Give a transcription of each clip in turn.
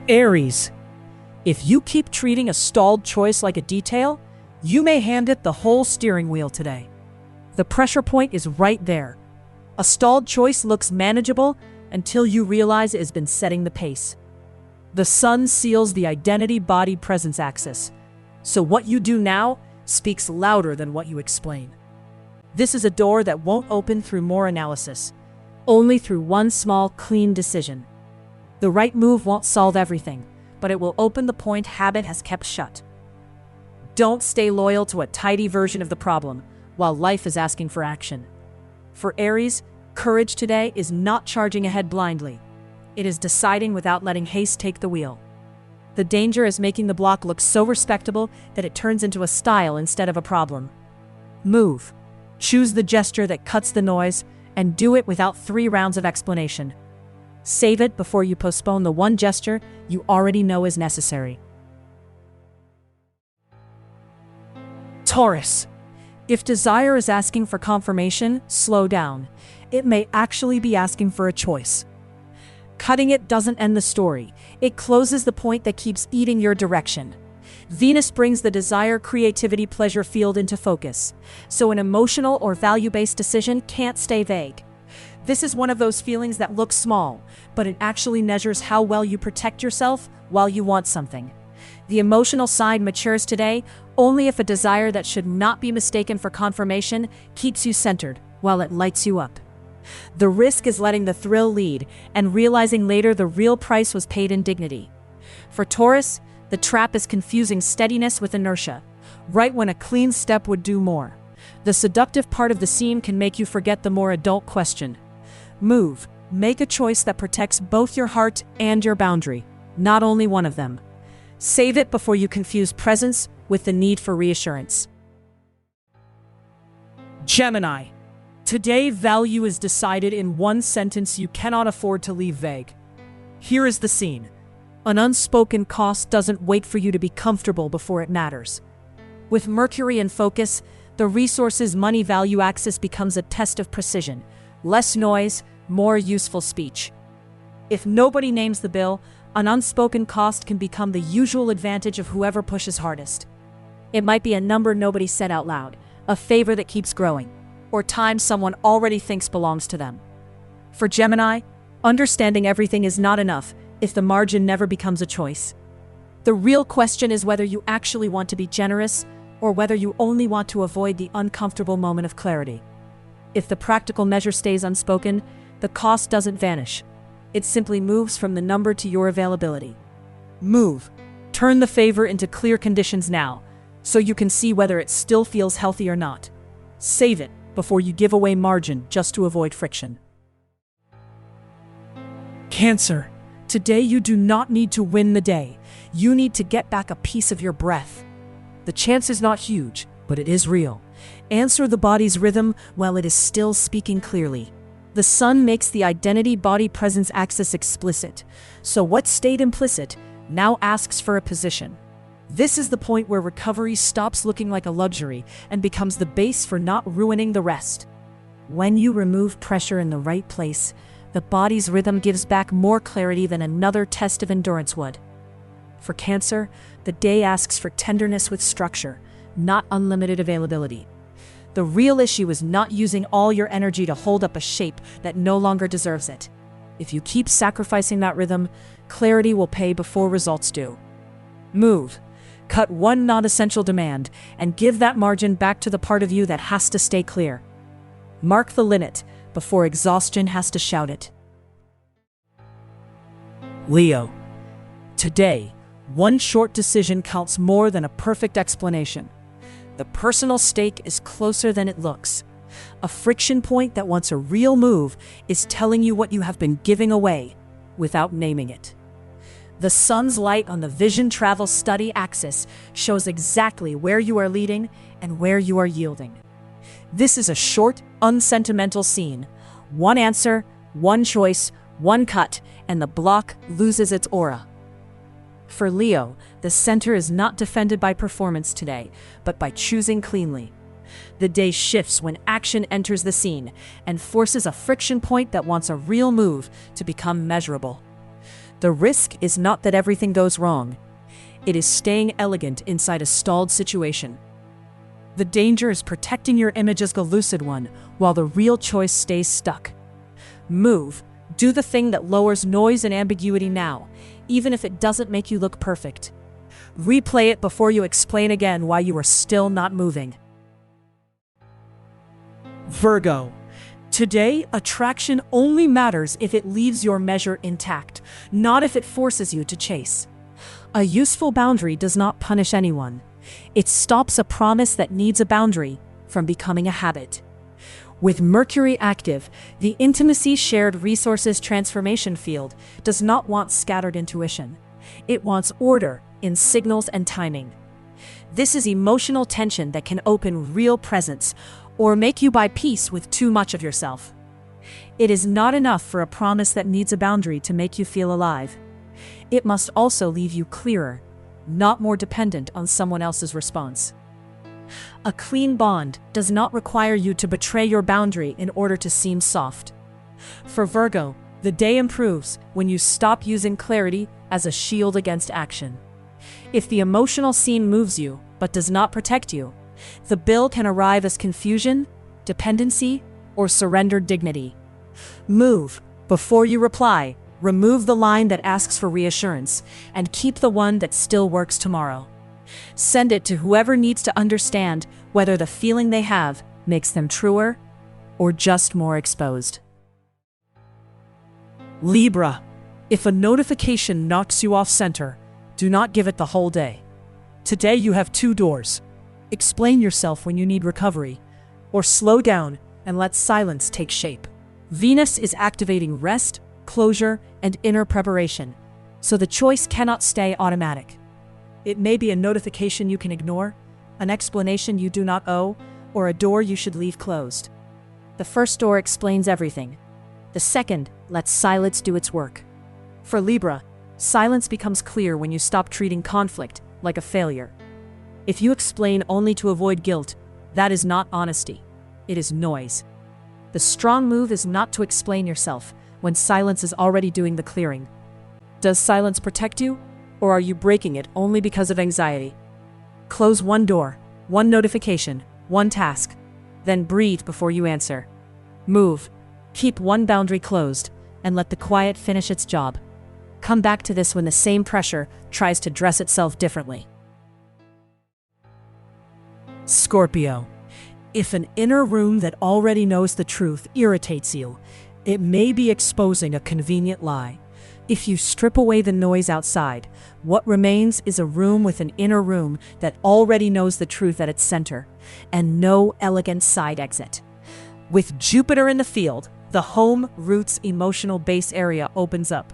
Aries, if you keep treating a stalled choice like a detail, you may hand it the whole steering wheel today. The pressure point is right there. A stalled choice looks manageable until you realize it has been setting the pace. The sun seals the identity-body-presence axis, so what you do now speaks louder than what you explain. This is a door that won't open through more analysis, only through one small, clean decision. The right move won't solve everything, but it will open the point habit has kept shut. Don't stay loyal to a tidy version of the problem while life is asking for action. For Aries, courage today is not charging ahead blindly. It is deciding without letting haste take the wheel. The danger is making the block look so respectable that it turns into a style instead of a problem. Move. Choose the gesture that cuts the noise, and do it without 3 rounds of explanation. Save it before you postpone the one gesture you already know is necessary. Taurus, if desire is asking for confirmation, slow down. It may actually be asking for a choice. Cutting it doesn't end the story. It closes the point that keeps eating your direction. Venus brings the desire, creativity, pleasure field into focus, so an emotional or value-based decision can't stay vague. This is one of those feelings that look small, but it actually measures how well you protect yourself while you want something. The emotional side matures today only if a desire that should not be mistaken for confirmation keeps you centered while it lights you up. The risk is letting the thrill lead and realizing later the real price was paid in dignity. For Taurus, the trap is confusing steadiness with inertia, right when a clean step would do more. The seductive part of the scene can make you forget the more adult question. Move. Make a choice that protects both your heart and your boundary, not only one of them. Save it before you confuse presence with the need for reassurance. Gemini. Today, value is decided in one sentence you cannot afford to leave vague. Here is the scene. An unspoken cost doesn't wait for you to be comfortable before it matters. With Mercury in focus, the resources money-value axis becomes a test of precision. Less noise, more useful speech. If nobody names the bill, an unspoken cost can become the usual advantage of whoever pushes hardest. It might be a number nobody said out loud, a favor that keeps growing, or time someone already thinks belongs to them. For Gemini, understanding everything is not enough if the margin never becomes a choice. The real question is whether you actually want to be generous or whether you only want to avoid the uncomfortable moment of clarity. If the practical measure stays unspoken, the cost doesn't vanish. It simply moves from the number to your availability. Move. Turn the favor into clear conditions now, so you can see whether it still feels healthy or not. Save it before you give away margin just to avoid friction. Cancer. Today you do not need to win the day. You need to get back a piece of your breath. The chance is not huge, but it is real. Answer the body's rhythm while it is still speaking clearly. The sun makes the identity-body-presence axis explicit, so what stayed implicit now asks for a position. This is the point where recovery stops looking like a luxury and becomes the base for not ruining the rest. When you remove pressure in the right place, the body's rhythm gives back more clarity than another test of endurance would. For Cancer, the day asks for tenderness with structure, not unlimited availability. The real issue is not using all your energy to hold up a shape that no longer deserves it. If you keep sacrificing that rhythm, clarity will pay before results do. Move. Cut one non-essential demand and give that margin back to the part of you that has to stay clear. Mark the limit before exhaustion has to shout it. Leo. Today, one short decision counts more than a perfect explanation. The personal stake is closer than it looks. A friction point that wants a real move is telling you what you have been giving away without naming it. The sun's light on the vision travel study axis shows exactly where you are leading and where you are yielding. This is a short, unsentimental scene. One answer, one choice, one cut, and the block loses its aura. For Leo, the center is not defended by performance today, but by choosing cleanly. The day shifts when action enters the scene and forces a friction point that wants a real move to become measurable. The risk is not that everything goes wrong. It is staying elegant inside a stalled situation. The danger is protecting your image as the lucid one, while the real choice stays stuck. Move. Do the thing that lowers noise and ambiguity now, even if it doesn't make you look perfect. Replay it before you explain again why you are still not moving. Virgo. Today, attraction only matters if it leaves your measure intact, not if it forces you to chase. A useful boundary does not punish anyone. It stops a promise that needs a boundary from becoming a habit. With Mercury active, the intimacy shared resources transformation field does not want scattered intuition. It wants order in signals and timing. This is emotional tension that can open real presence or make you buy peace with too much of yourself. It is not enough for a promise that needs a boundary to make you feel alive. It must also leave you clearer, not more dependent on someone else's response. A clean bond does not require you to betray your boundary in order to seem soft. For Virgo, the day improves when you stop using clarity as a shield against action. If the emotional scene moves you but does not protect you, the bill can arrive as confusion, dependency, or surrendered dignity. Move before you reply. Remove the line that asks for reassurance and keep the one that still works tomorrow. Send it to whoever needs to understand whether the feeling they have makes them truer or just more exposed. Libra. If a notification knocks you off center, do not give it the whole day. Today you have two doors. Explain yourself when you need recovery, or slow down and let silence take shape. Venus is activating rest, closure, and inner preparation, so the choice cannot stay automatic. It may be a notification you can ignore, an explanation you do not owe, or a door you should leave closed. The first door explains everything. The second lets silence do its work. For Libra, silence becomes clear when you stop treating conflict like a failure. If you explain only to avoid guilt, that is not honesty. It is noise. The strong move is not to explain yourself when silence is already doing the clearing. Does silence protect you, or are you breaking it only because of anxiety? Close one door, one notification, one task, then breathe before you answer. Move. Keep one boundary closed, and let the quiet finish its job. Come back to this when the same pressure tries to dress itself differently. Scorpio. If an inner room that already knows the truth irritates you, it may be exposing a convenient lie. If you strip away the noise outside, what remains is a room with an inner room that already knows the truth at its center, and no elegant side exit. With Jupiter in the field, the home roots emotional base area opens up.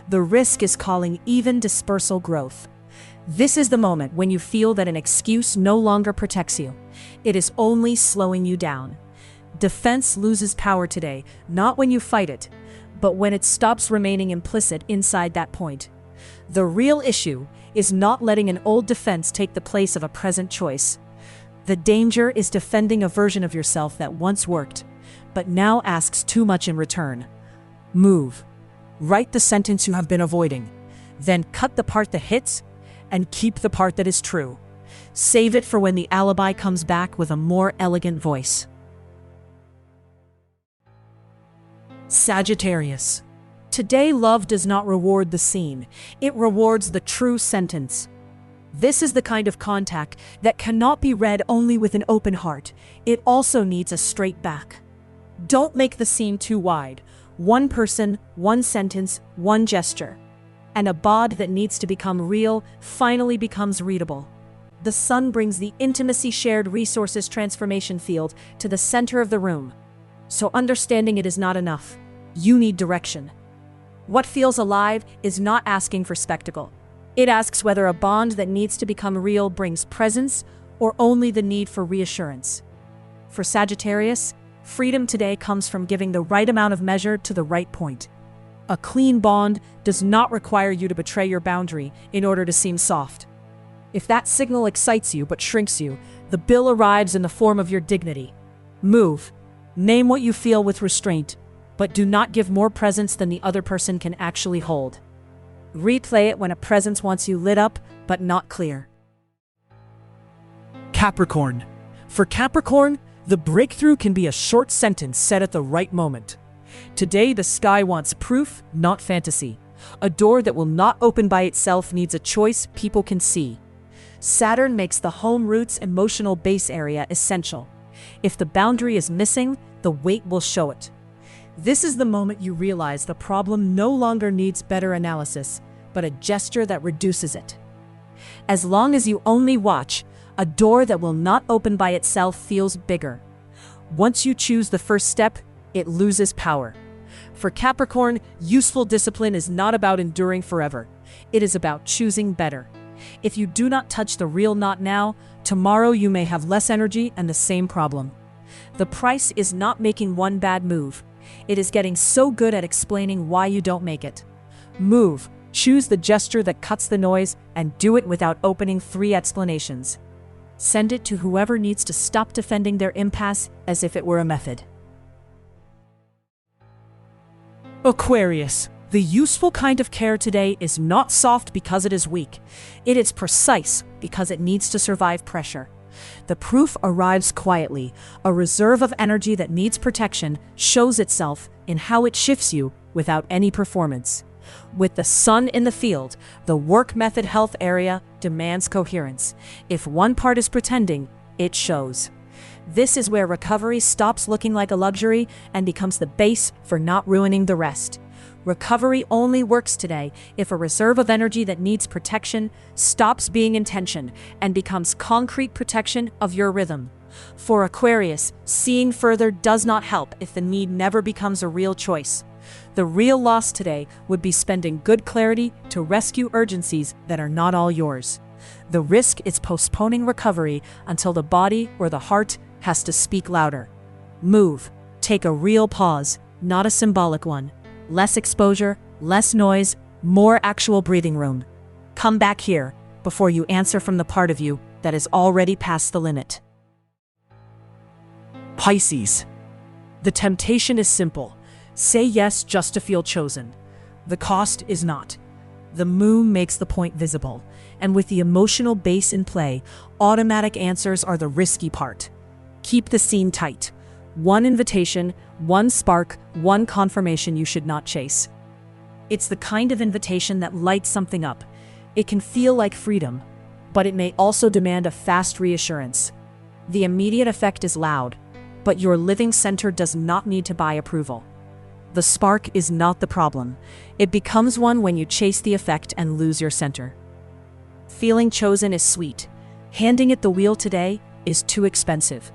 The risk is calling even dispersal growth. This is the moment when you feel that an excuse no longer protects you. It is only slowing you down. Defense loses power today, not when you fight it, but when it stops remaining implicit inside that point. The real issue is not letting an old defense take the place of a present choice. The danger is defending a version of yourself that once worked, but now asks too much in return. Move. Write the sentence you have been avoiding, then cut the part that hits and keep the part that is true. Save it for when the alibi comes back with a more elegant voice. Sagittarius. Today, love does not reward the scene. It rewards the true sentence. This is the kind of contact that cannot be read only with an open heart. It also needs a straight back. Don't make the scene too wide. One person, one sentence, one gesture. And a bod that needs to become real finally becomes readable. The sun brings the intimacy shared resources transformation field to the center of the room. So understanding it is not enough. You need direction. What feels alive is not asking for spectacle. It asks whether a bond that needs to become real brings presence or only the need for reassurance. For Sagittarius, freedom today comes from giving the right amount of measure to the right point. A clean bond does not require you to betray your boundary in order to seem soft. If that signal excites you but shrinks you, the bill arrives in the form of your dignity. Move. Name what you feel with restraint, but do not give more presence than the other person can actually hold. Replay it when a presence wants you lit up, but not clear. Capricorn. For Capricorn, the breakthrough can be a short sentence said at the right moment. Today, the sky wants proof, not fantasy. A door that will not open by itself needs a choice people can see. Saturn makes the home roots emotional base area essential. If the boundary is missing, the weight will show it. This is the moment you realize the problem no longer needs better analysis, but a gesture that reduces it. As long as you only watch, a door that will not open by itself feels bigger. Once you choose the first step, it loses power. For Capricorn, useful discipline is not about enduring forever. It is about choosing better. If you do not touch the real knot now, tomorrow you may have less energy and the same problem. The price is not making one bad move. It is getting so good at explaining why you don't make it. Move, choose the gesture that cuts the noise, and do it without opening 3 explanations. Send it to whoever needs to stop defending their impasse as if it were a method. Aquarius. The useful kind of care today is not soft because it is weak. It is precise because it needs to survive pressure. The proof arrives quietly. A reserve of energy that needs protection shows itself in how it shifts you without any performance. With the sun in the field, the work method health area demands coherence. If one part is pretending, it shows. This is where recovery stops looking like a luxury and becomes the base for not ruining the rest. Recovery only works today if a reserve of energy that needs protection stops being intention and becomes concrete protection of your rhythm. For Aquarius, seeing further does not help if the need never becomes a real choice. The real loss today would be spending good clarity to rescue urgencies that are not all yours. The risk is postponing recovery until the body or the heart has to speak louder. Move. Take a real pause, not a symbolic one. Less exposure, less noise, more actual breathing room. Come back here before you answer from the part of you that is already past the limit. Pisces. The temptation is simple. Say yes just to feel chosen. The cost is not. The moon makes the point visible, and with the emotional base in play, automatic answers are the risky part. Keep the scene tight. One invitation, one spark, one confirmation you should not chase. It's the kind of invitation that lights something up. It can feel like freedom, but it may also demand a fast reassurance. The immediate effect is loud, but your living center does not need to buy approval. The spark is not the problem. It becomes one when you chase the effect and lose your center. Feeling chosen is sweet. Handing it the wheel today is too expensive.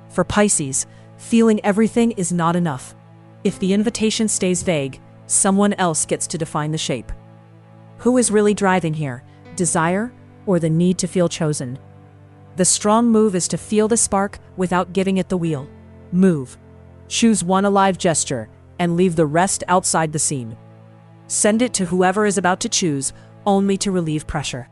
For Pisces, feeling everything is not enough. If the invitation stays vague, someone else gets to define the shape. Who is really driving here? Desire or the need to feel chosen? The strong move is to feel the spark without giving it the wheel. Move. Choose one alive gesture and leave the rest outside the scene. Send it to whoever is about to choose, only to relieve pressure.